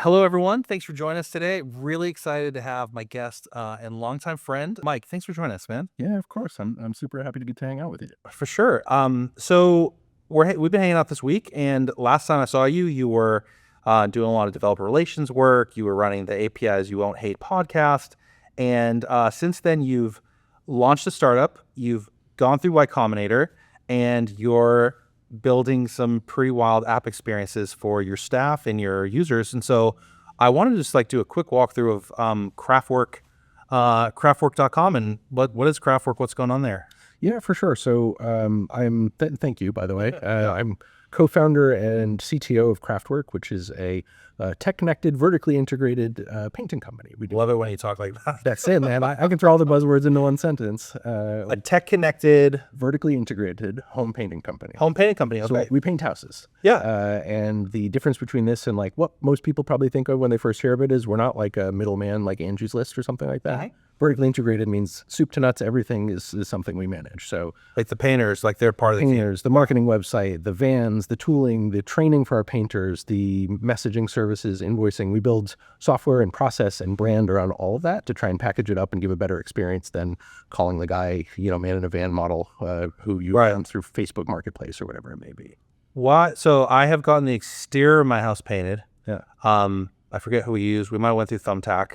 Hello, everyone. Thanks for joining us today. Really excited to have my guest and longtime friend, Mike. Thanks for joining us, man. Yeah, of course. I'm super happy to get to hang out with you. For sure. So we've been hanging out this week, and last time I saw you, you were doing a lot of developer relations work. You were running the APIs You Won't Hate podcast, and since then you've launched a startup. You've gone through Y Combinator, and you're building some pretty wild app experiences for your staff and your users. And so I wanted to just do a quick walkthrough of Craftwork, craftwork.com, and what is Craftwork? What's going on there? Yeah, for sure. So thank you, by the way. I'm co-founder and CTO of Craftwork, which is a tech-connected, vertically integrated painting company. We love it when you talk like that. That's it, man. I can throw all the buzzwords into one sentence. A tech-connected, vertically integrated home painting company. Home painting company, okay. So we paint houses. Yeah. And the difference between this and what most people probably think of when they first hear of it is we're not like a middleman like Angie's List or something like that. Vertically integrated means soup to nuts, everything is something we manage. So like the painters, they're part of the painters, the marketing website, the vans, the tooling, the training for our painters, the messaging services, invoicing. We build software and process and brand around all of that to try and package it up and give a better experience than calling the guy, man in a van model who you found through Facebook Marketplace or whatever it may be. Why? So I have gotten the exterior of my house painted. Yeah. I forget who we used. We might have went through Thumbtack.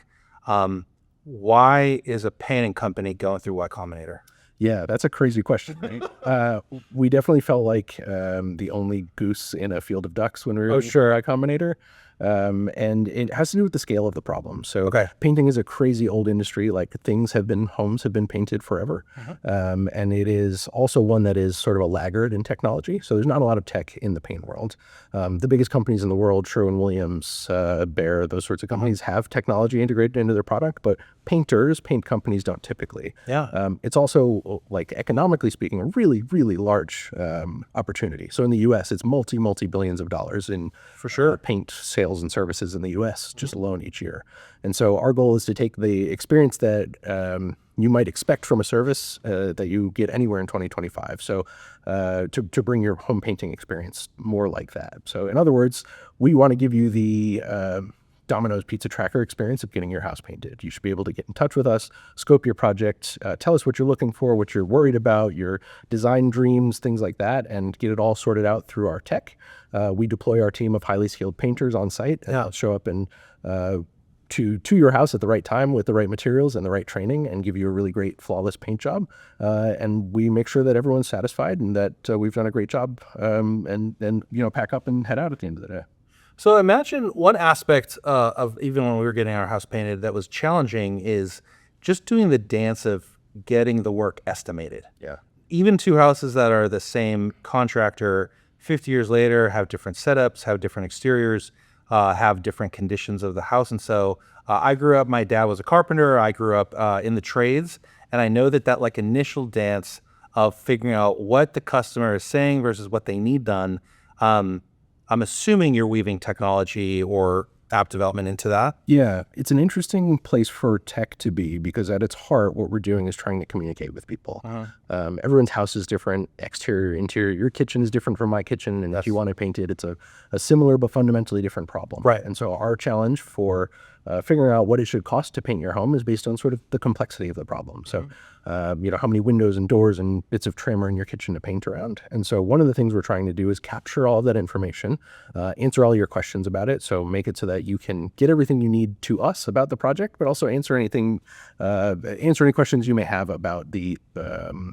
Why is a painting company going through Y Combinator? Yeah, that's a crazy question. Right? We definitely felt like the only goose in a field of ducks when we were Y Combinator. And it has to do with the scale of the problem. So painting is a crazy old industry. Homes have been painted forever. And it is also one that is sort of a laggard in technology. So there's not a lot of tech in the paint world. The biggest companies in the world, Sherwin-Williams, Behr, those sorts of companies have technology integrated into their product, but paint companies don't typically. It's also, economically speaking, a really, really large opportunity. So in the US, it's multi-billions of dollars in paint sales and services in the US just alone each year. And so our goal is to take the experience that you might expect from a service that you get anywhere in 2025. So to bring your home painting experience more like that. So in other words, we want to give you the Domino's Pizza Tracker experience of getting your house painted. You should be able to get in touch with us, scope your project, tell us what you're looking for, what you're worried about, your design dreams, things like that, and get it all sorted out through our tech. We deploy our team of highly skilled painters on site and they'll show up and to your house at the right time with the right materials and the right training and give you a really great flawless paint job. And we make sure that everyone's satisfied and that we've done a great job and pack up and head out at the end of the day. So imagine one aspect of even when we were getting our house painted that was challenging is just doing the dance of getting the work estimated. Yeah. Even two houses that are the same contractor 50 years later have different setups, have different exteriors, have different conditions of the house. And so I grew up, my dad was a carpenter. I grew up in the trades. And I know that initial dance of figuring out what the customer is saying versus what they need done, I'm assuming you're weaving technology or app development into that. Yeah, it's an interesting place for tech to be because at its heart, what we're doing is trying to communicate with people. Everyone's house is different, exterior, interior. Your kitchen is different from my kitchen, and if you want to paint it, it's a similar but fundamentally different problem. Right. And so our challenge for figuring out what it should cost to paint your home is based on sort of the complexity of the problem. So, how many windows and doors and bits of trim are in your kitchen to paint around. And so one of the things we're trying to do is capture all of that information, answer all your questions about it. So make it so that you can get everything you need to us about the project, but also answer any questions you may have about the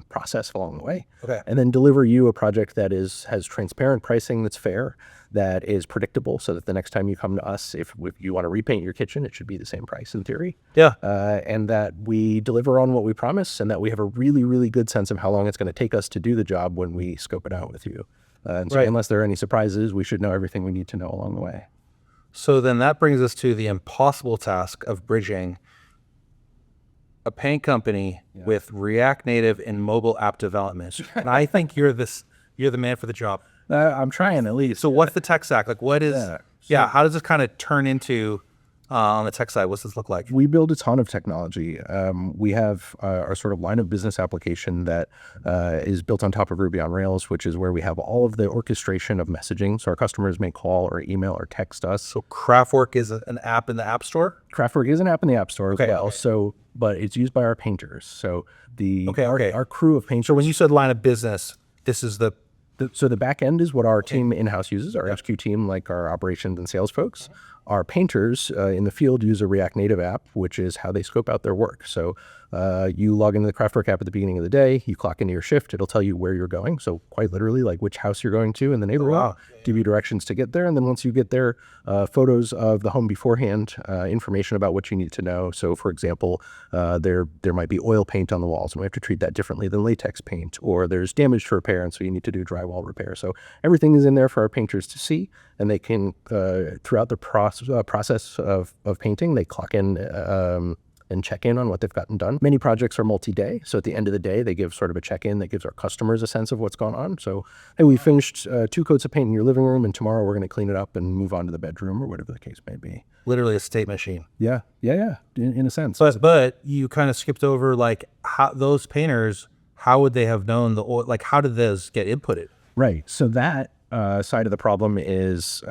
process along the way. And then deliver you a project that has transparent pricing that's fair, that is predictable, so that the next time you come to us, if you want to repaint your kitchen, it should be the same price in theory. And that we deliver on what we promise, and that we have a really, really good sense of how long it's going to take us to do the job when we scope it out with you. And so unless there are any surprises, we should know everything we need to know along the way. So then that brings us to the impossible task of bridging a paint company with React Native and mobile app development. And I think you're the man for the job. I'm trying at least. So what's the tech stack? How does this kind of turn into on the tech side? What's this look like? We build a ton of technology. We have our sort of line of business application that is built on top of Ruby on Rails, which is where we have all of the orchestration of messaging. So our customers may call or email or text us. So Craftwork is an app in the App Store? Craftwork is an app in the App Store as well. So, but it's used by our painters. So our crew of painters. So when you said line of business, this is so the back end is what our team in-house uses, our HQ team, like our operations and sales folks. Our painters in the field use a React Native app, which is how they scope out their work. So you log into the Craftwork app at the beginning of the day, you clock into your shift, it'll tell you where you're going. So quite literally, like which house you're going to in the neighborhood, give you directions to get there. And then once you get there, photos of the home beforehand, information about what you need to know. So for example, there might be oil paint on the walls, and we have to treat that differently than latex paint, or there's damage to repair, and so you need to do drywall repair. So everything is in there for our painters to see, and they can, throughout the process of painting, they clock in and check in on what they've gotten done. Many projects are multi-day, so at the end of the day, they give sort of a check-in that gives our customers a sense of what's going on. So, hey, we finished 2 coats of paint in your living room, and tomorrow we're going to clean it up and move on to the bedroom or whatever the case may be. literally a state machine. Yeah, in a sense. But you kind of skipped over like how those painters, how would they have known the oil? Like how did those get inputted? Right. So that side of the problem is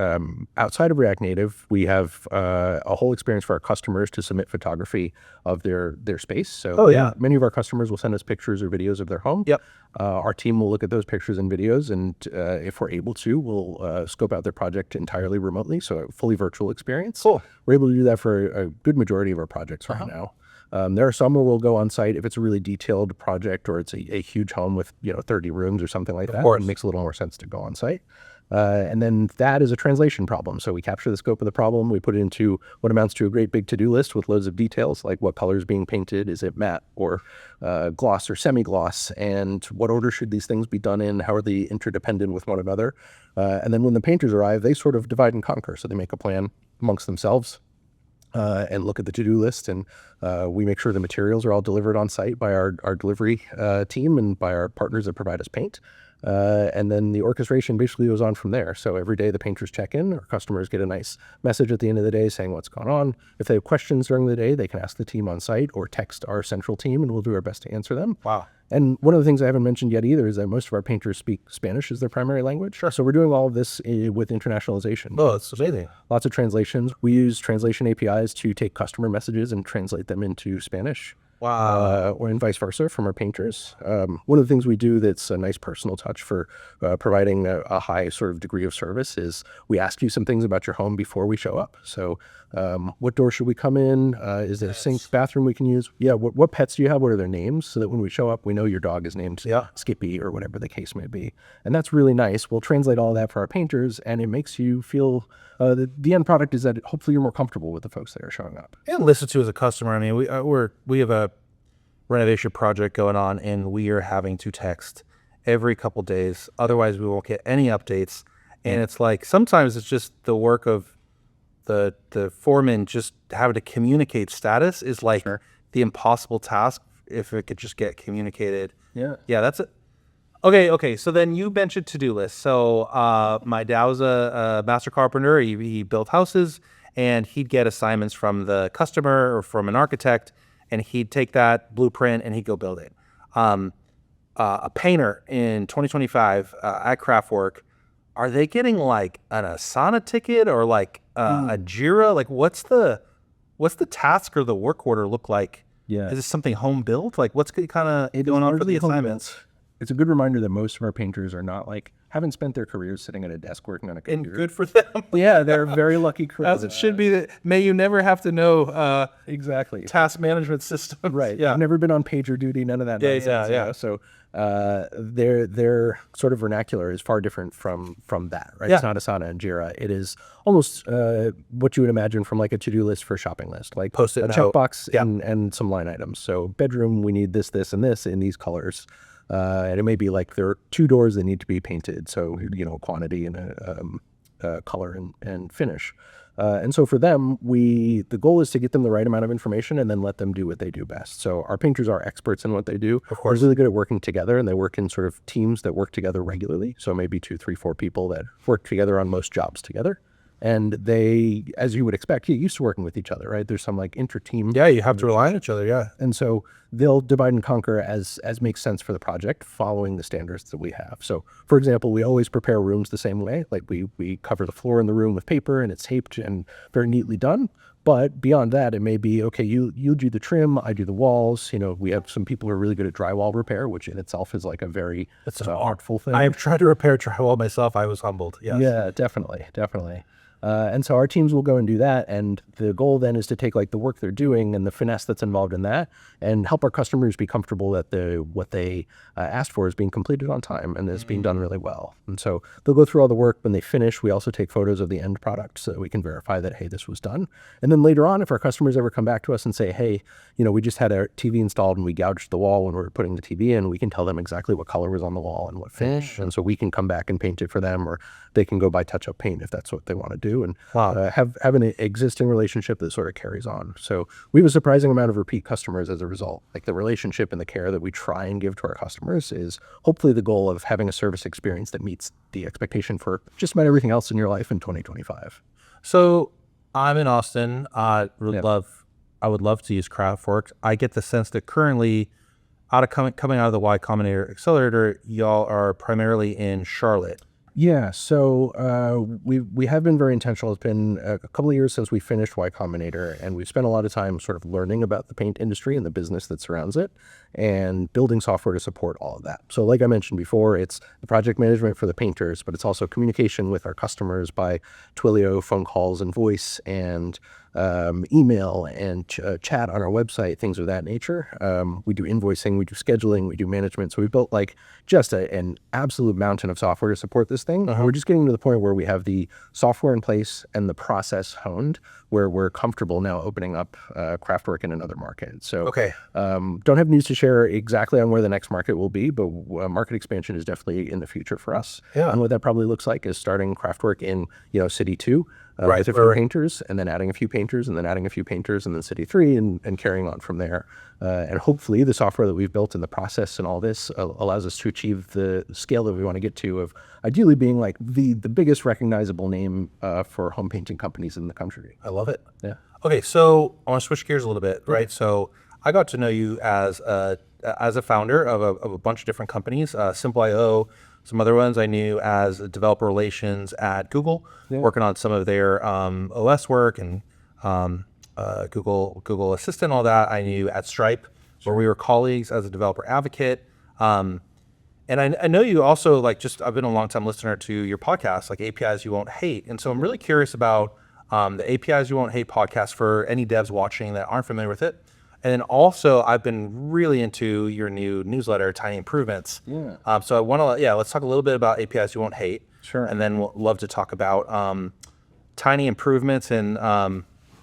outside of React Native, we have a whole experience for our customers to submit photography of their space. So many of our customers will send us pictures or videos of their home. Yep. Our team will look at those pictures and videos, and if we're able to, we'll scope out their project entirely remotely, so a fully virtual experience. Cool. We're able to do that for a good majority of our projects right now. There are some where we'll go on site if it's a really detailed project or it's a huge home with 30 rooms or something like that. Of course. It makes a little more sense to go on site. And then that is a translation problem. So we capture the scope of the problem, we put it into what amounts to a great big to-do list with loads of details, like what color is being painted, is it matte or gloss or semi-gloss, and what order should these things be done in, how are they interdependent with one another. And then when the painters arrive, they sort of divide and conquer. So they make a plan amongst themselves. And look at the to-do list, and we make sure the materials are all delivered on site by our delivery team and by our partners that provide us paint. And then the orchestration basically goes on from there. So every day the painters check in, our customers get a nice message at the end of the day saying what's going on. If they have questions during the day, they can ask the team on site or text our central team, and we'll do our best to answer them. Wow. And one of the things I haven't mentioned yet either is that most of our painters speak Spanish as their primary language. Sure. So we're doing all of this with internationalization. Oh, it's amazing. Lots of translations. We use translation APIs to take customer messages and translate them into Spanish. Wow. Or vice versa from our painters. One of the things we do that's a nice personal touch for providing a high sort of degree of service is we ask you some things about your home before we show up. So what door should we come in? Is there a sink, bathroom we can use? Yeah, what pets do you have? What are their names? So that when we show up, we know your dog is named Skippy or whatever the case may be. And that's really nice. We'll translate all that for our painters, and it makes you feel the end product is that hopefully you're more comfortable with the folks that are showing up. And listen to as a customer. I mean, we have a renovation project going on, and we are having to text every couple days. Otherwise, we won't get any updates. And it's like sometimes it's just the work of the foreman just having to communicate status is like the impossible task if it could just get communicated. Yeah, that's it. Okay. So then you mentioned to-do lists. So my dad was a master carpenter. He built houses, and he'd get assignments from the customer or from an architect, and he'd take that blueprint and he'd go build it. A painter in 2025 at Craftwork, are they getting like an Asana ticket or like a Jira? Like what's the task or the work order look like? Yeah. Is this something home built? Like what's kind of going on for the assignments? It's a good reminder that most of our painters are not haven't spent their careers sitting at a desk working on a computer. And good for them. Yeah, they're very lucky careers. As it should be. May you never have to know exactly task management systems. Right. Yeah. I've never been on pager duty. None of that. Nonsense, yeah. So their sort of vernacular is far different from that. Right. Yeah. It's not Asana and Jira. It is almost what you would imagine from like a to-do list for a shopping list, like Post-it a checkbox and some line items. So bedroom, we need this, and this in these colors. And it may be like there are 2 doors that need to be painted, so quantity and color and finish. And so for them, the goal is to get them the right amount of information and then let them do what they do best. So our painters are experts in what they do. Of course, they're really good at working together, and they work in sort of teams that work together regularly. So maybe 2, 3, 4 people that work together on most jobs together. And they, as you would expect, get used to working with each other, right? There's some like inter-team. Yeah, you have to rely on each other. Yeah. And so they'll divide and conquer as makes sense for the project, following the standards that we have. So, for example, we always prepare rooms the same way. Like we cover the floor in the room with paper, and it's taped and very neatly done. But beyond that, it may be, okay, you do the trim, I do the walls. We have some people who are really good at drywall repair, which in itself is like a very artful thing. I've tried to repair drywall myself. I was humbled. Yes. Yeah, definitely. And so our teams will go and do that. And the goal then is to take like the work they're doing and the finesse that's involved in that and help our customers be comfortable that what they asked for is being completed on time and is being done really well. And so they'll go through all the work. When they finish, we also take photos of the end product so that we can verify that, hey, this was done. And then later on, if our customers ever come back to us and say, hey, we just had our TV installed and we gouged the wall when we were putting the TV in, we can tell them exactly what color was on the wall and what finish. And so we can come back and paint it for them, or they can go buy touch-up paint if that's what they want to do. And have an existing relationship that sort of carries on. So we have a surprising amount of repeat customers as a result. Like the relationship and the care that we try and give to our customers is hopefully the goal of having a service experience that meets the expectation for just about everything else in your life in 2025. So I'm in Austin. I would love to use Craftwork. I get the sense that currently coming out of the Y Combinator Accelerator, y'all are primarily in Charlotte. Yeah, so we have been very intentional. It's been a couple of years since we finished Y Combinator, and we've spent a lot of time sort of learning about the paint industry and the business that surrounds it and building software to support all of that. So like I mentioned before, it's the project management for the painters, but it's also communication with our customers by Twilio, phone calls and voice, and email and chat on our website, things of that nature. We do invoicing, we do scheduling, we do management. So we built like just an absolute mountain of software to support this thing. We're just getting to the point where we have the software in place and the process honed, where we're comfortable now opening up Craftwork in another market. So don't have news to share exactly on where the next market will be, but market expansion is definitely in the future for us. Yeah. And what that probably looks like is starting Craftwork in City 2. With a few painters, and then adding a few painters, and then adding a few painters, and then City 3, and carrying on from there. And hopefully the software that we've built and the process and all this allows us to achieve the scale that we want to get to, of ideally being like the biggest recognizable name for home painting companies in the country. I love it. Yeah. Okay, so I want to switch gears a little bit, right? So I got to know you as a founder of a bunch of different companies, Simple.io. Some other ones I knew as developer relations at Google, working on some of their OS work and Google Assistant, all that. I knew at Stripe, where we were colleagues as a developer advocate. And I know you also I've been a long time listener to your podcast, like APIs You Won't Hate. And so I'm really curious about the APIs You Won't Hate podcast for any devs watching that aren't familiar with it. And then also, I've been really into your new newsletter, Tiny Improvements. Yeah. So I want to, let's talk a little bit about APIs You Won't Hate. Sure. And then we'll love to talk about Tiny Improvements. And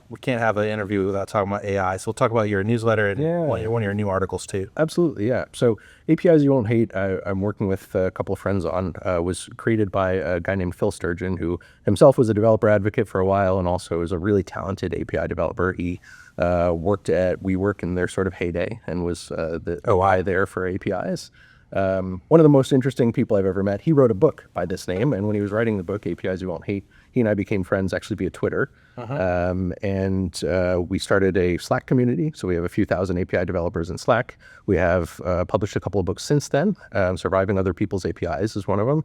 we can't have an interview without talking about AI. So we'll talk about your newsletter and one of your new articles too. Absolutely, yeah. So APIs You Won't Hate, I'm working with a couple of friends on, was created by a guy named Phil Sturgeon, who himself was a developer advocate for a while and also is a really talented API developer. He worked at WeWork in their sort of heyday and was the OI there for APIs. One of the most interesting people I've ever met. He wrote a book by this name, and when he was writing the book, APIs You Won't Hate, he and I became friends actually via Twitter. And we started a Slack community. So we have a few thousand API developers in Slack. We have published a couple of books since then. Surviving Other People's APIs is one of them.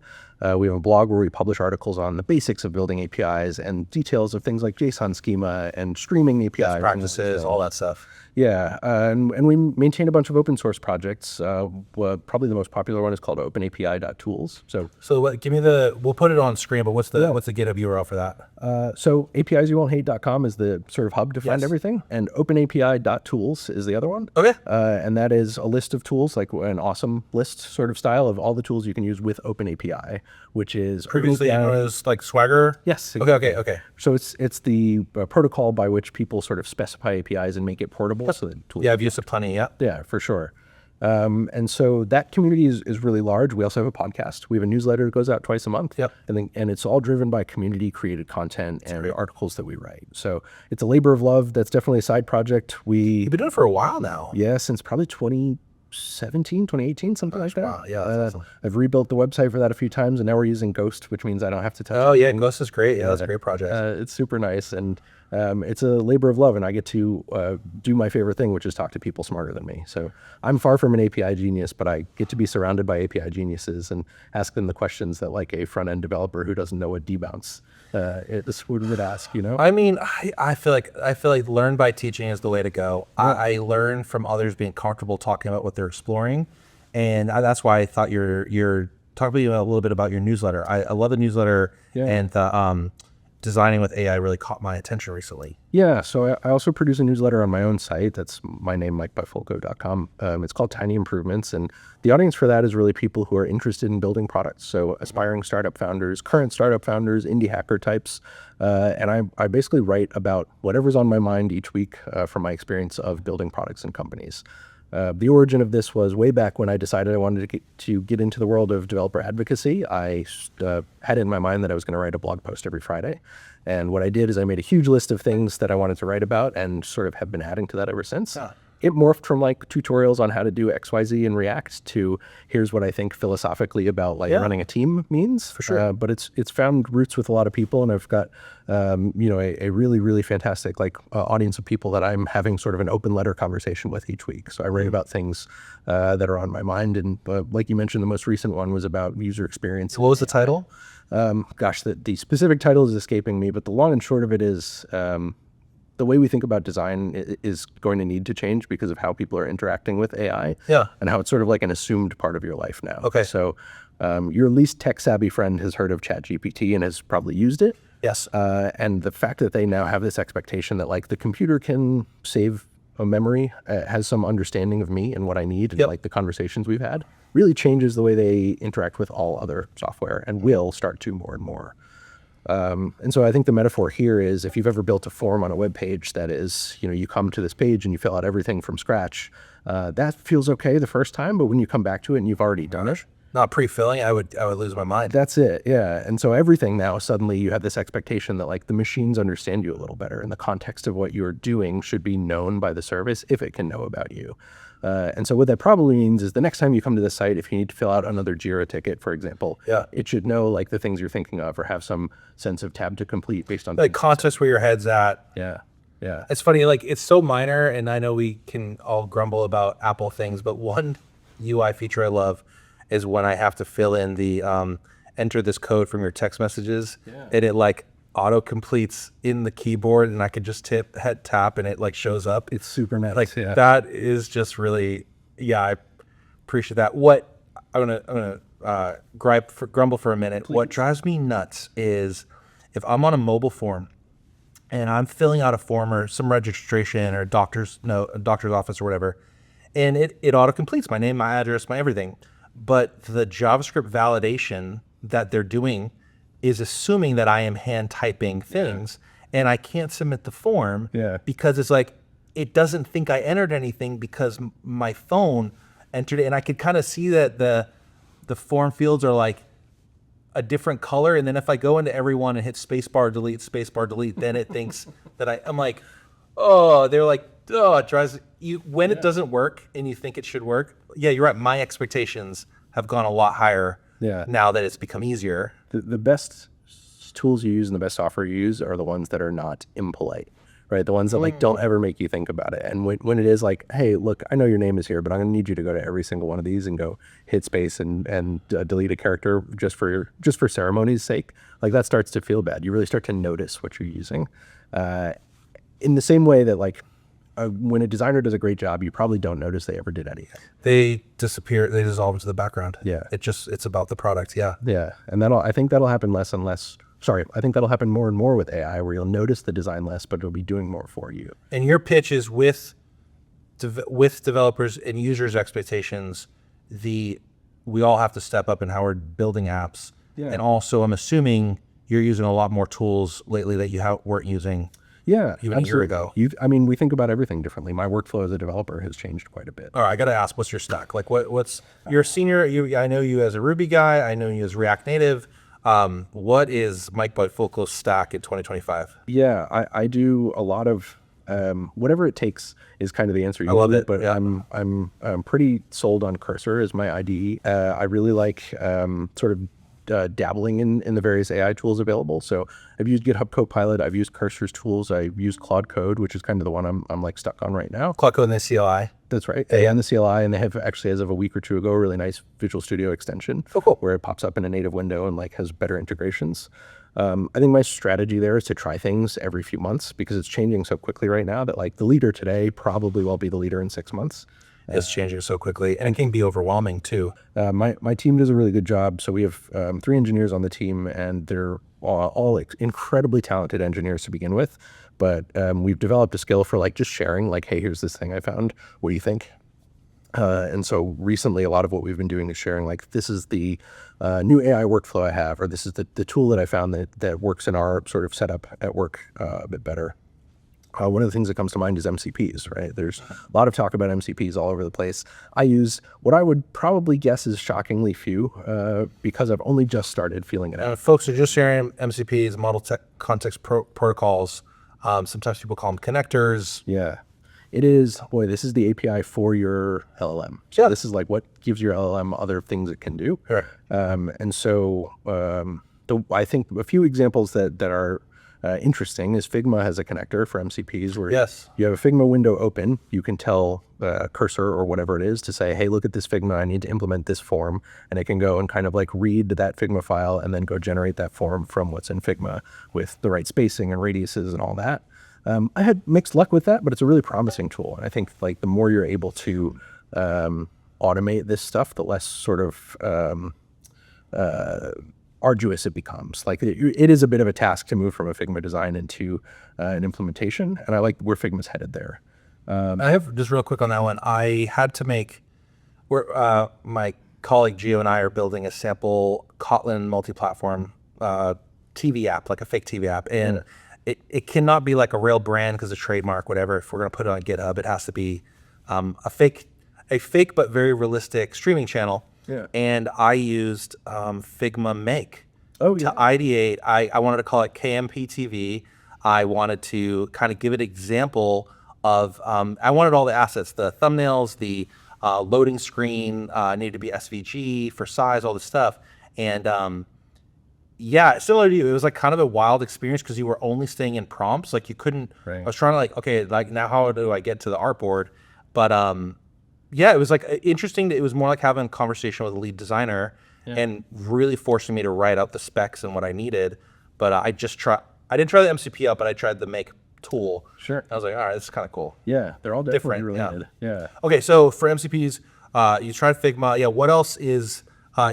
We have a blog where we publish articles on the basics of building APIs and details of things like JSON schema and streaming APIs. Best practices, all that stuff. Yeah, and we maintain a bunch of open source projects. Probably the most popular one is called OpenAPI.tools. So give me we'll put it on screen, but what's the GitHub URL for that? So APIsyouwon'thate.com is the sort of hub to find everything, and OpenAPI.tools is the other one. Okay. And that is a list of tools, like an awesome list sort of style of all the tools you can use with OpenAPI, which is previously known as like Swagger. Yes. Exactly. Okay. So it's the protocol by which people sort of specify APIs and make it portable. So that tools I've used it plenty. Yeah, for sure. And so that community is really large. We also have a podcast. We have a newsletter that goes out twice a month. Yep. And it's all driven by community created content and articles that we write. So it's a labor of love. That's definitely a side project. You've been doing it for a while now. Yeah, since probably 2018, something like that. Wow, yeah, that's awesome. I've rebuilt the website for that a few times, and now we're using Ghost, which means I don't have to touch it. Oh yeah, Ghost is great. Yeah, that's a great project. It's super nice, and it's a labor of love, and I get to do my favorite thing, which is talk to people smarter than me. So I'm far from an API genius, but I get to be surrounded by API geniuses and ask them the questions that like a front-end developer who doesn't know what debounce would ask, you know? I mean, I feel like learn by teaching is the way to go. Yeah. I learn from others being comfortable talking about what they're exploring, and that's why I thought you're talking a little bit about your newsletter. I love the newsletter, and the designing with AI really caught my attention recently. Yeah, so I also produce a newsletter on my own site. That's my name, MikeBifulco.com. It's called Tiny Improvements, and the audience for that is really people who are interested in building products. So aspiring startup founders, current startup founders, indie hacker types, and I basically write about whatever's on my mind each week from my experience of building products and companies. The origin of this was way back when I decided I wanted to get into the world of developer advocacy. I had in my mind that I was going to write a blog post every Friday. And what I did is I made a huge list of things that I wanted to write about and sort of have been adding to that ever since. It morphed from like tutorials on how to do XYZ in React to here's what I think philosophically about like running a team means. For sure. But it's found roots with a lot of people, and I've got a really, really fantastic audience of people that I'm having sort of an open letter conversation with each week. So I write about things that are on my mind, and like you mentioned, the most recent one was about user experience. What was the title? The specific title is escaping me, but the long and short of it is the way we think about design is going to need to change because of how people are interacting with AI. Yeah. And how it's sort of like an assumed part of your life now. Okay. So your least tech savvy friend has heard of ChatGPT and has probably used it. Yes. And the fact that they now have this expectation that like the computer can save a memory, has some understanding of me and what I need, and like the conversations we've had, really changes the way they interact with all other software, and will start to more and more. And so I think the metaphor here is if you've ever built a form on a web page that is, you come to this page and you fill out everything from scratch, that feels okay the first time, but when you come back to it and you've already done it, not pre-filling, I would lose my mind. That's it, yeah. And so everything now, suddenly you have this expectation that like the machines understand you a little better, and the context of what you're doing should be known by the service if it can know about you. And so what that probably means is the next time you come to the site, if you need to fill out another Jira ticket, for example, it should know like the things you're thinking of, or have some sense of tab to complete based on like context where your head's at. Yeah. It's funny, like it's so minor, and I know we can all grumble about Apple things, but one UI feature I love is when I have to fill in the enter this code from your text messages, and it like auto completes in the keyboard, and I could just hit tap and it like shows up. It's super nice. Like that is just really, I appreciate that. What I'm gonna grumble for a minute. Please. What drives me nuts is if I'm on a mobile form and I'm filling out a form or some registration or a doctor's office or whatever, and it auto completes my name, my address, my everything. But the JavaScript validation that they're doing is assuming that I am hand typing things, and I can't submit the form because it's like, it doesn't think I entered anything because my phone entered it. And I could kind of see that the form fields are like a different color. And then if I go into everyone and hit spacebar delete, then it thinks that I'm like, it drives you when it doesn't work and you think it should work. Yeah, you're right. My expectations have gone a lot higher now that it's become easier. The best tools you use and the best software you use are the ones that are not impolite, right? The ones that like don't ever make you think about it. And when it is like, hey, look, I know your name is here, but I'm gonna need you to go to every single one of these and go hit space and delete a character just for ceremony's sake, like that starts to feel bad. You really start to notice what you're using. In the same way that like, when a designer does a great job, you probably don't notice they ever did anything. They disappear. They dissolve into the background. Yeah. It's about the product. Yeah. Yeah. And I think that'll happen less and less. I think that'll happen more and more with AI, where you'll notice the design less, but it'll be doing more for you. And your pitch is with developers and users' expectations, we all have to step up in how we're building apps. Yeah. And also, I'm assuming you're using a lot more tools lately that you weren't using. Yeah, even a year ago. We think about everything differently. My workflow as a developer has changed quite a bit. All right, I got to ask, what's your stack? Like, what's you're a senior? I know you as a Ruby guy. I know you as React Native. What is Mike Bifulco's stack in 2025? Yeah, I do a lot of whatever it takes is kind of the answer. I love it, but I'm pretty sold on Cursor as my IDE. I really like sort of dabbling in the various AI tools available. So I've used GitHub Copilot, I've used Cursor's tools, I've used Claude Code, which is kind of the one I'm like stuck on right now. Claude Code and the CLI. That's right. And the CLI, and they have actually, as of a week or two ago, a really nice Visual Studio extension. Oh, cool. Where it pops up in a native window and like has better integrations. I think my strategy there is to try things every few months because it's changing so quickly right now that like the leader today probably won't be the leader in 6 months. It's changing so quickly, and it can be overwhelming too. My team does a really good job. So we have 3 engineers on the team, and they're all incredibly talented engineers to begin with. But we've developed a skill for like just sharing, like, hey, here's this thing I found. What do you think? And so recently, a lot of what we've been doing is sharing, like, this is the new AI workflow I have, or this is the tool that I found that works in our sort of setup at work a bit better. One of the things that comes to mind is MCPs, right? There's a lot of talk about MCPs all over the place. I use what I would probably guess is shockingly few because I've only just started feeling it out. Folks are just sharing MCPs, model context protocols. Sometimes people call them connectors. Yeah. It is, boy, this is the API for your LLM. So this is like what gives your LLM other things it can do. Sure. And so I think a few examples that are interesting is Figma has a connector for MCPs where you have a Figma window open. You can tell Cursor or whatever it is to say, hey, look at this Figma. I need to implement this form. And it can go and kind of like read that Figma file and then go generate that form from what's in Figma with the right spacing and radiuses and all that. I had mixed luck with that, but it's a really promising tool. And I think like the more you're able to automate this stuff, the less sort of arduous it becomes. Like it is a bit of a task to move from a Figma design into an implementation. And I like where Figma's headed there. I have just real quick on that one. I had to make, my colleague Gio and I are building a sample Kotlin multi-platform TV app, like a fake TV app. And it cannot be like a real brand because of trademark, whatever. If we're going to put it on GitHub, it has to be a fake but very realistic streaming channel. Yeah. And I used Figma Make to ideate. I wanted to call it KMP TV. I wanted to kind of give it an example of, I wanted all the assets, the thumbnails, the loading screen, needed to be SVG for size, all this stuff. And yeah, similar to you, it was like kind of a wild experience because you were only staying in prompts. Like you couldn't, I was trying to like, okay, like now how do I get to the artboard? But yeah, it was like interesting. It was more like having a conversation with a lead designer and really forcing me to write out the specs and what I needed. But I didn't try the MCP out, but I tried the Make tool. Sure. And I was like, all right, this is kind of cool. Yeah, they're all different, related. Yeah. Okay, so for MCPs, you tried Figma. Yeah, what else is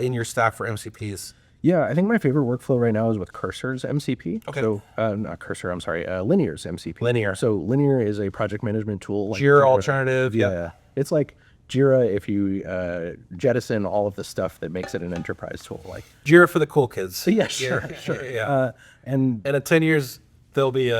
in your stack for MCPs? Yeah, I think my favorite workflow right now is with Cursor's MCP. Okay. So, not Cursor, I'm sorry, Linear's MCP. Linear. So Linear is a project management tool. Like Jira alternative. Yeah. It's like Jira if you jettison all of the stuff that makes it an enterprise tool. Like Jira for the cool kids. Yeah, sure. Yeah. And in 10 years, there'll be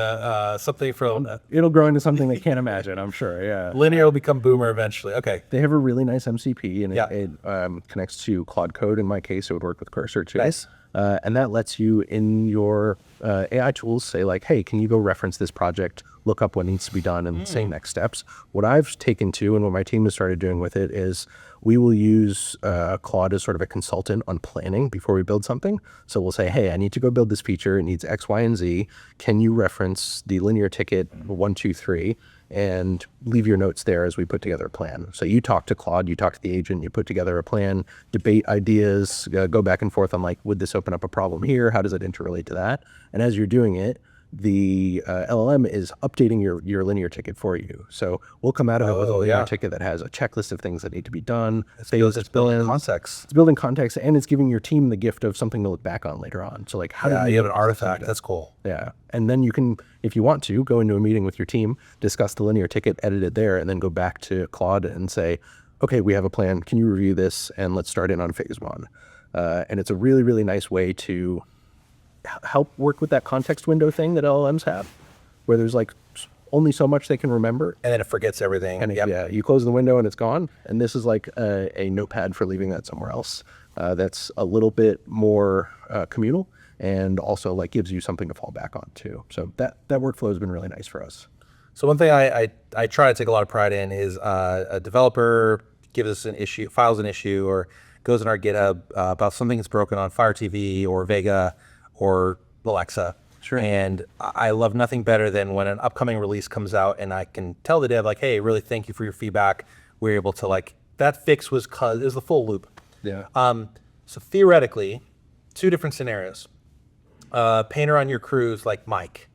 something from it'll grow into something they can't imagine, I'm sure. Yeah. Linear will become Boomer eventually. Okay. They have a really nice MCP, and it connects to Claude Code. In my case, it would work with Cursor too. Nice. And that lets you in your AI tools say like, hey, can you go reference this project, look up what needs to be done, and say next steps. What I've taken to and what my team has started doing with it is we will use Claude as sort of a consultant on planning before we build something. So we'll say, hey, I need to go build this feature. It needs X, Y, and Z. Can you reference the linear ticket 1, 2, 3 and leave your notes there as we put together a plan? So you talk to Claude, you talk to the agent, you put together a plan, debate ideas, go back and forth on like, would this open up a problem here? How does it interrelate to that? And as you're doing it, the LLM is updating your linear ticket for you. So we'll come out of it with a linear ticket that has a checklist of things that need to be done. It's building context. It's building context, and it's giving your team the gift of something to look back on later on. So like, how do you have an artifact? That's cool. Yeah. And then you can, if you want to, go into a meeting with your team, discuss the linear ticket, edit it there, and then go back to Claude and say, okay, we have a plan. Can you review this? And let's start in on phase 1. And it's a really, really nice way to help work with that context window thing that LLMs have, where there's like only so much they can remember. And then it forgets everything. And you close the window and it's gone. And this is like a notepad for leaving that somewhere else. That's a little bit more communal and also like gives you something to fall back on too. So that workflow has been really nice for us. So one thing I try to take a lot of pride in is a developer gives us an issue, files an issue, or goes in our GitHub about something that's broken on Fire TV or Vega or Alexa. Sure. And I love nothing better than when an upcoming release comes out and I can tell the dev, like, hey, really thank you for your feedback. We're able to, like, that fix was the full loop. Yeah. So theoretically, two different scenarios. Painter on your crews like Mike.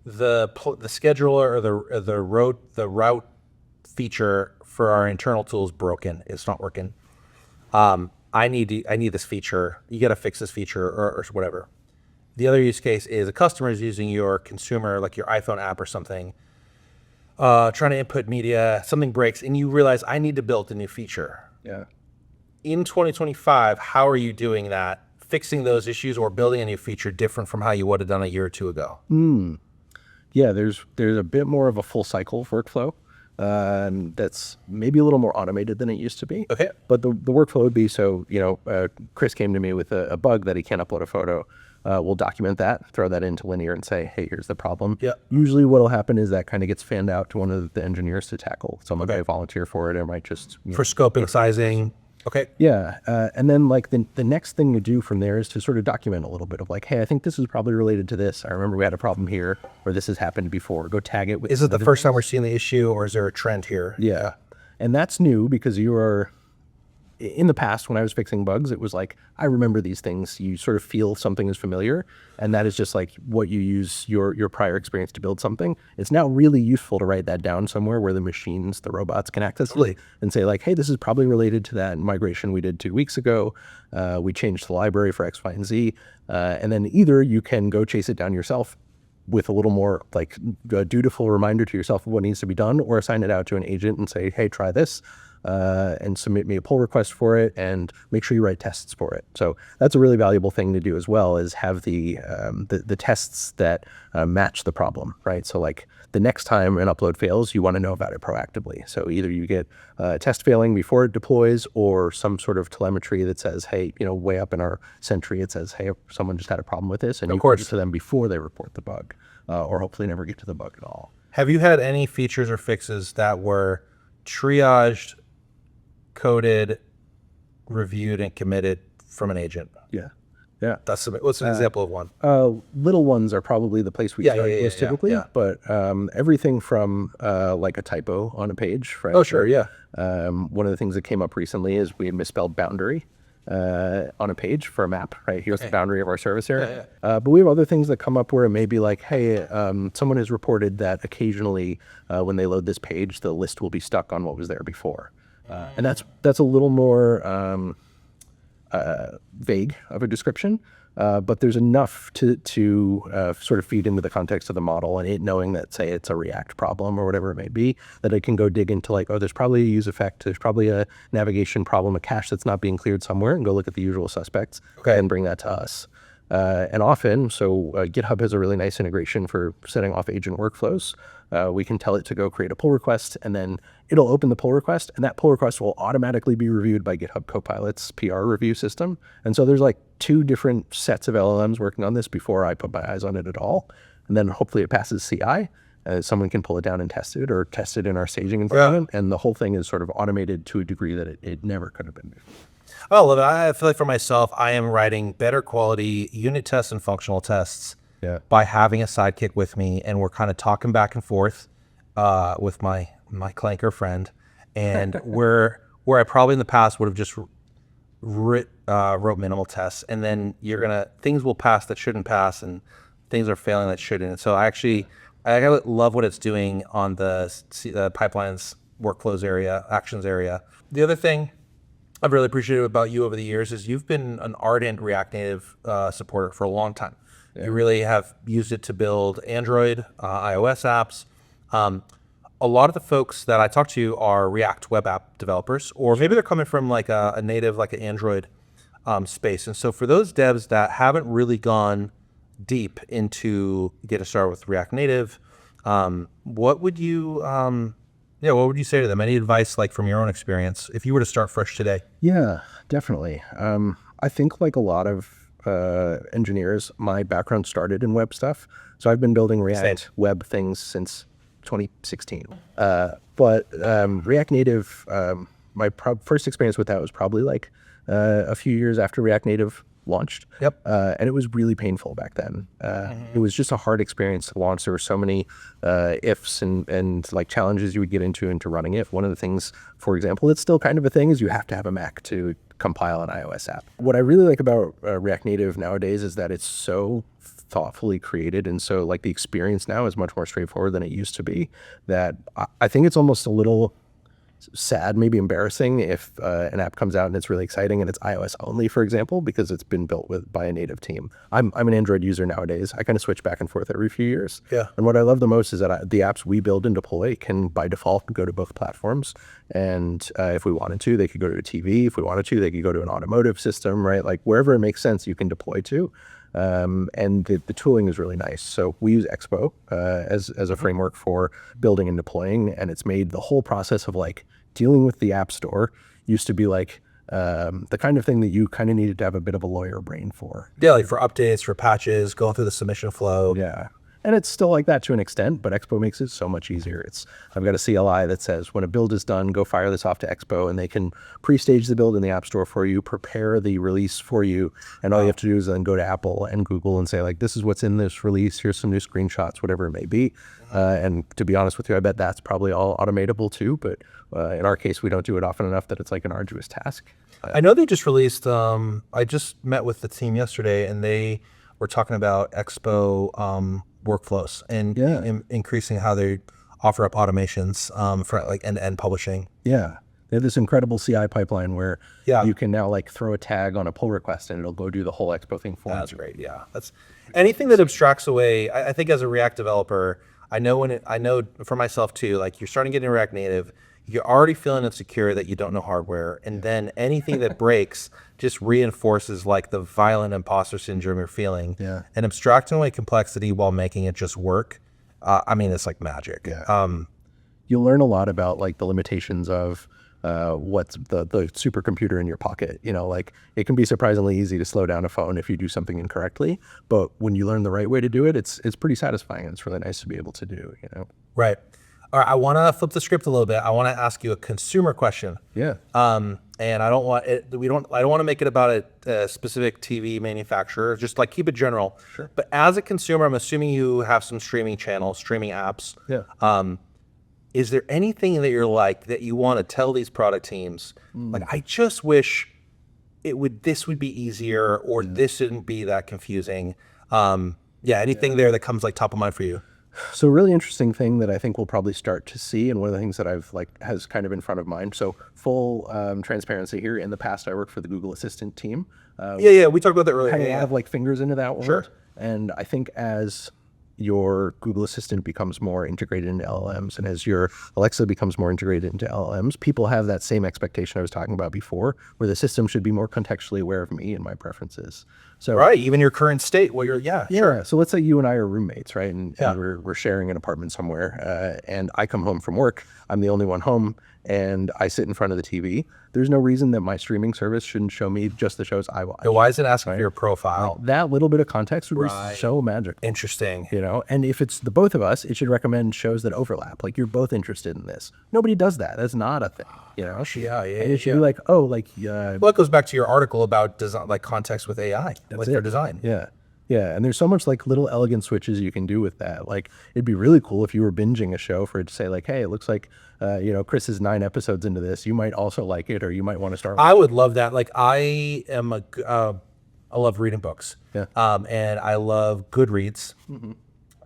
The scheduler or the route feature for our internal tool is broken. It's not working. I need this feature. You got to fix this feature or whatever. The other use case is a customer is using your consumer, like your iPhone app or something, trying to input media, something breaks, and you realize I need to build a new feature. Yeah. In 2025, how are you doing that, fixing those issues or building a new feature different from how you would have done a year or two ago? Yeah, there's a bit more of a full cycle workflow. That's maybe a little more automated than it used to be. Okay. But the workflow would be, so, Chris came to me with a bug that he can't upload a photo. We'll document that, throw that into Linear and say, hey, here's the problem. Yeah. Usually what'll happen is that kind of gets fanned out to one of the engineers to tackle. Someone might volunteer for it, or might just... For scoping, sizing. Okay. Yeah. And then like the next thing to do from there is to sort of document a little bit of like, hey, I think this is probably related to this. I remember we had a problem here, or this has happened before. Go tag it with... Is it the first time we're seeing the issue, or is there a trend here? Yeah. And that's new because you are... In the past, when I was fixing bugs, it was like, I remember these things. You sort of feel something is familiar, and that is just like what you use your prior experience to build something. It's now really useful to write that down somewhere where the machines, the robots can access it and say like, hey, this is probably related to that migration we did 2 weeks ago. We changed the library for X, Y, and Z. And then either you can go chase it down yourself with a little more like a dutiful reminder to yourself of what needs to be done, or assign it out to an agent and say, hey, try this. And submit me a pull request for it, and make sure you write tests for it. So that's a really valuable thing to do as well, is have the tests that match the problem, right? So like the next time an upload fails, you want to know about it proactively. So either you get a test failing before it deploys, or some sort of telemetry that says, hey, way up in our Sentry, it says, hey, someone just had a problem with this, and you can get to them before they report the bug, or hopefully never get to the bug at all. Have you had any features or fixes that were triaged, coded, reviewed, and committed from an agent? Yeah. What's an example of one? Little ones are probably the place we start most typically, but everything from like a typo on a page, right? Oh, sure, yeah. One of the things that came up recently is we had misspelled boundary on a page for a map, right? Here's the boundary of our service area. But we have other things that come up where it may be like, hey, someone has reported that occasionally when they load this page, the list will be stuck on what was there before. And that's a little more vague of a description, but there's enough to sort of feed into the context of the model, and it knowing that, say, it's a React problem or whatever it may be, that it can go dig into like, oh, there's probably a use effect, there's probably a navigation problem, a cache that's not being cleared somewhere, and go look at the usual suspects and bring that to us. And often, GitHub has a really nice integration for setting off agent workflows. We can tell it to go create a pull request, and then it'll open the pull request, and that pull request will automatically be reviewed by GitHub Copilot's PR review system. And so there's like 2 different sets of LLMs working on this before I put my eyes on it at all. And then hopefully it passes CI. Someone can pull it down and test it, or test it in our staging environment. And the whole thing is sort of automated to a degree that it never could have been before. I love it. I feel like for myself, I am writing better quality unit tests and functional tests by having a sidekick with me, and we're kind of talking back and forth with my clanker friend, and where I probably in the past would have just wrote minimal tests, and then things will pass that shouldn't pass, and things are failing that shouldn't. And so I love what it's doing on the pipelines, workflows area, actions area. The other thing I've really appreciated about you over the years is you've been an ardent React Native supporter for a long time. You really have used it to build Android, iOS apps. A lot of the folks that I talk to are React web app developers, or maybe they're coming from like a native, like an Android space. And so for those devs that haven't really gone deep into get started with React Native, what would you say to them? Any advice, like from your own experience, if you were to start fresh today? Yeah, definitely. I think like a lot of engineers, my background started in web stuff. So I've been building React web things since 2016. But React Native, my first experience with that was probably like a few years after React Native launched. Yep. And it was really painful back then. It was just a hard experience to launch. There were so many ifs and like challenges you would get into running it. One of the things, for example, it's still kind of a thing, is you have to have a Mac to compile an iOS app. What I really like about React Native nowadays is that it's so thoughtfully created, and so like the experience now is much more straightforward than it used to be, that I think it's almost a little sad, maybe embarrassing, if an app comes out and it's really exciting and it's iOS only, for example, because it's been built by a native team. I'm an Android user nowadays. I kind of switch back and forth every few years. Yeah. And what I love the most is that the apps we build and deploy can by default go to both platforms. And if we wanted to, they could go to a TV. If we wanted to, they could go to an automotive system, right? Like wherever it makes sense, you can deploy to. And the tooling is really nice. So we use Expo as a framework for building and deploying, and it's made the whole process of like dealing with the App Store used to be like the kind of thing that you kind of needed to have a bit of a lawyer brain for. Yeah, like for updates, for patches, going through the submission flow. Yeah. And it's still like that to an extent, but Expo makes it so much easier. I've got a CLI that says when a build is done, go fire this off to Expo, and they can pre-stage the build in the App Store for you, prepare the release for you, and all you have to do is then go to Apple and Google and say like, this is what's in this release, here's some new screenshots, whatever it may be. And to be honest with you, I bet that's probably all automatable too, but in our case, we don't do it often enough that it's like an arduous task. I know they just released, I just met with the team yesterday, and they were talking about Expo workflows and increasing how they offer up automations for like end-to-end publishing. Yeah. They have this incredible CI pipeline where you can now like throw a tag on a pull request and it'll go do the whole Expo thing for you. That's great. Yeah. That's anything that abstracts away. I think as a React developer, I know for myself too, like you're starting to get into React Native, you're already feeling insecure that you don't know hardware. And then anything that breaks just reinforces like the violent imposter syndrome you're feeling. Yeah. And abstracting away complexity while making it just work. I mean, it's like magic. Yeah. You'll learn a lot about like the limitations of what's the supercomputer in your pocket. You know, like it can be surprisingly easy to slow down a phone if you do something incorrectly. But when you learn the right way to do it, it's pretty satisfying. And it's really nice to be able to do, you know? Right. All right, I want to flip the script a little bit. I want to ask you a consumer question. Yeah. And I don't want it. I don't want to make it about a specific TV manufacturer. Just like keep it general. Sure. But as a consumer, I'm assuming you have some streaming channels, streaming apps. Yeah. Is there anything that you're like that you want to tell these product teams? Like, I just wish this would be easier, or this shouldn't be that confusing. Anything there that comes like top of mind for you? So a really interesting thing that I think we'll probably start to see, and one of the things that I've like has kind of in front of mind. So full transparency here. In the past, I worked for the Google Assistant team. We talked about that earlier. Kind of have like fingers into that world. Sure. And I think as your Google Assistant becomes more integrated into LLMs, and as your Alexa becomes more integrated into LLMs, people have that same expectation I was talking about before, where the system should be more contextually aware of me and my preferences. So right, even your current state, what you're, Sure. So let's say you and I are roommates, right? And we're sharing an apartment somewhere, and I come home from work. I'm the only one home, and I sit in front of the TV. There's no reason that my streaming service shouldn't show me just the shows I watch. So why is it asking for your profile? That little bit of context would be so magical. Interesting. You know, and if it's the both of us, it should recommend shows that overlap. Like you're both interested in this. Nobody does that. That's not a thing. You know. Yeah. And it should be like, oh, like. Well, it goes back to your article about design, like context with AI, with their design. Yeah. Yeah, and there's so much like little elegant switches you can do with that. Like it'd be really cool if you were binging a show for it to say like, hey, it looks like, Chris is 9 episodes into this. You might also like it, or you might want to start. I would love that. Like I love reading books. Yeah. And I love Goodreads. Mm-hmm.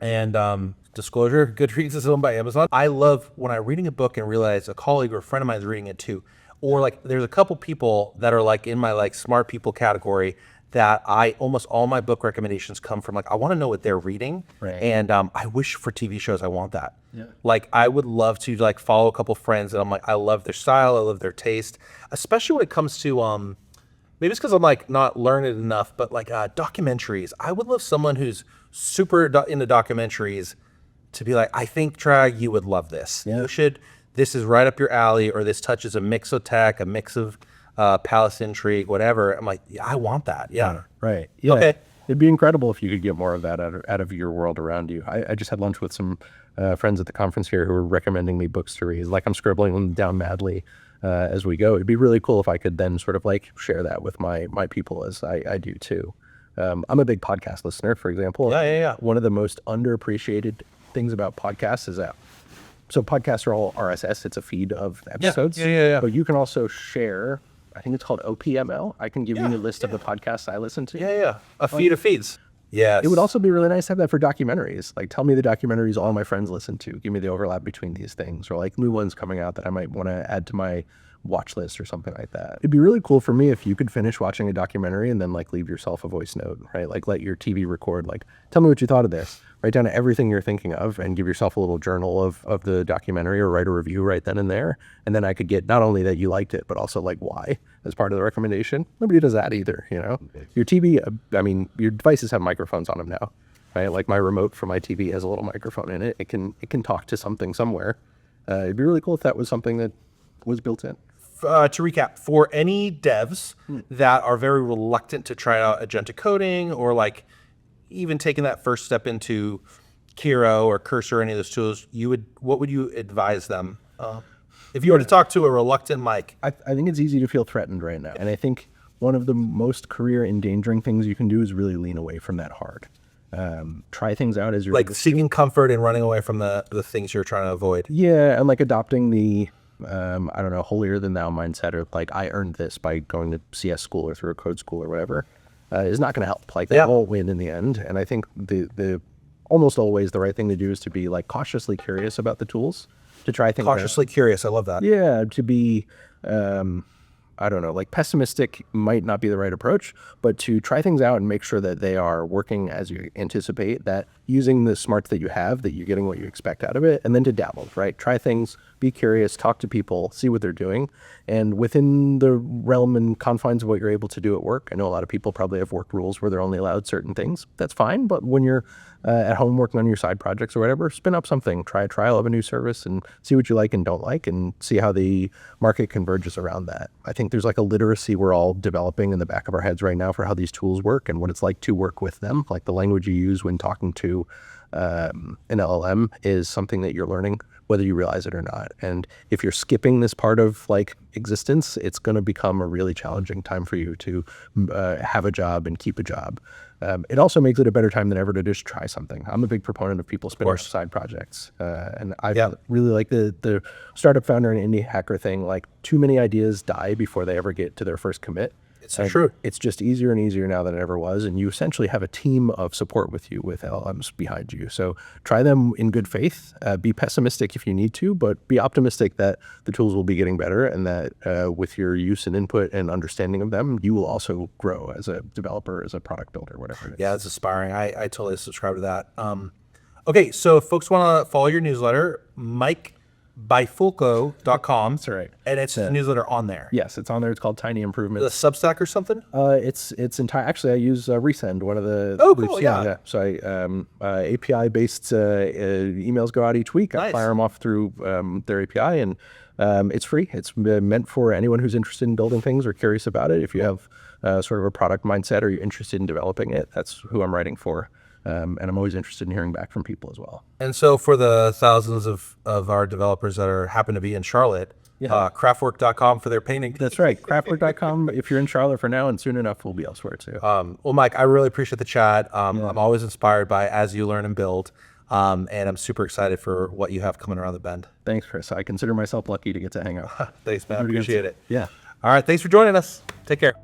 And disclosure, Goodreads is owned by Amazon. I love when I'm reading a book and realize a colleague or a friend of mine is reading it too. Or like there's a couple people that are like in my like smart people category that almost all my book recommendations come from. Like I want to know what they're reading, right. And I wish for TV shows I want that. Yeah. Like I would love to like follow a couple friends and I'm like I love their style, I love their taste, especially when it comes to maybe it's because I'm like not learned enough, but like documentaries. I would love someone who's super into documentaries to be like, I think Trag, you would love this. Yeah. You should. This is right up your alley, or this touches a mix of tech, a mix of palace intrigue, whatever. I'm like, yeah, I want that. Yeah. Right. Yeah. Okay. It'd be incredible if you could get more of that out of your world around you. I just had lunch with some friends at the conference here who were recommending me books to read. Like I'm scribbling them down madly as we go. It'd be really cool if I could then sort of like share that with my people as I do too. I'm a big podcast listener, for example. Yeah. One of the most underappreciated things about podcasts is that, so podcasts are all RSS. It's a feed of episodes. Yeah. But you can also share, I think it's called OPML. I can give you a list of the podcasts I listen to. Yeah. A feed of feeds. Yes. It would also be really nice to have that for documentaries. Like, tell me the documentaries all my friends listen to. Give me the overlap between these things, or like new ones coming out that I might want to add to my watch list or something like that. It'd be really cool for me if you could finish watching a documentary and then like leave yourself a voice note, right? Like let your TV record, like tell me what you thought of this. Write down everything you're thinking of and give yourself a little journal of the documentary, or write a review right then and there. And then I could get not only that you liked it, but also like why as part of the recommendation. Nobody does that either, you know? Your TV, I mean, your devices have microphones on them now, right? Like my remote for my TV has a little microphone in it. It can talk to something somewhere. It'd be really cool if that was something that was built in. To recap, for any devs that are very reluctant to try out agentic coding, or like even taking that first step into Kiro or Cursor or any of those tools, what would you advise them? If you were to talk to a reluctant Mike? I think it's easy to feel threatened right now. And I think one of the most career endangering things you can do is really lean away from that hard. Try things out as you're like seeking comfort and running away from the things you're trying to avoid. Yeah, and like adopting the I don't know, holier than thou mindset, or like I earned this by going to CS school or through a code school or whatever, is not going to help. Like that won't win in the end. And I think the almost always the right thing to do is to be like cautiously curious about the tools, to try things cautiously curious. I love that. Yeah, to be I don't know, like pessimistic might not be the right approach, but to try things out and make sure that they are working as you anticipate, that using the smarts that you have, that you're getting what you expect out of it, and then to dabble, right? Try things, be curious, talk to people, see what they're doing. And within the realm and confines of what you're able to do at work, I know a lot of people probably have work rules where they're only allowed certain things. That's fine, but when you're at home working on your side projects or whatever, spin up something, try a trial of a new service and see what you like and don't like, and see how the market converges around that. I think there's like a literacy we're all developing in the back of our heads right now for how these tools work and what it's like to work with them. Like the language you use when talking to an LLM is something that you're learning, whether you realize it or not. And if you're skipping this part of like existence, it's going to become a really challenging time for you to have a job and keep a job. It also makes it a better time than ever to just try something. I'm a big proponent of people spinning up side projects. And I really like the startup founder and indie hacker thing. Like too many ideas die before they ever get to their first commit. It's true. It's just easier and easier now than it ever was. And you essentially have a team of support with you, with LLMs behind you. So try them in good faith. Be pessimistic if you need to, but be optimistic that the tools will be getting better, and that with your use and input and understanding of them, you will also grow as a developer, as a product builder, whatever it is. Yeah, it's aspiring. I totally subscribe to that. Okay, so if folks want to follow your newsletter, Mike Bifulco.com. That's right. And it's a newsletter on there. Yes, it's on there. It's called Tiny Improvements. The Substack or something? It's entire. Actually, I use Resend, one of the. Oh, cool. Yeah. So API based emails go out each week. I fire them off through their API, and it's free. It's meant for anyone who's interested in building things or curious about it. If you have sort of a product mindset or you're interested in developing it, that's who I'm writing for. And I'm always interested in hearing back from people as well. And so for the thousands of our developers that happen to be in Charlotte, craftwork.com for their painting. That's right. Craftwork.com if you're in Charlotte for now, and soon enough we'll be elsewhere too. Well, Mike, I really appreciate the chat. I'm always inspired by as you learn and build. And I'm super excited for what you have coming around the bend. Thanks, Chris. I consider myself lucky to get to hang out. Thanks, man. I appreciate it. Yeah. All right. Thanks for joining us. Take care.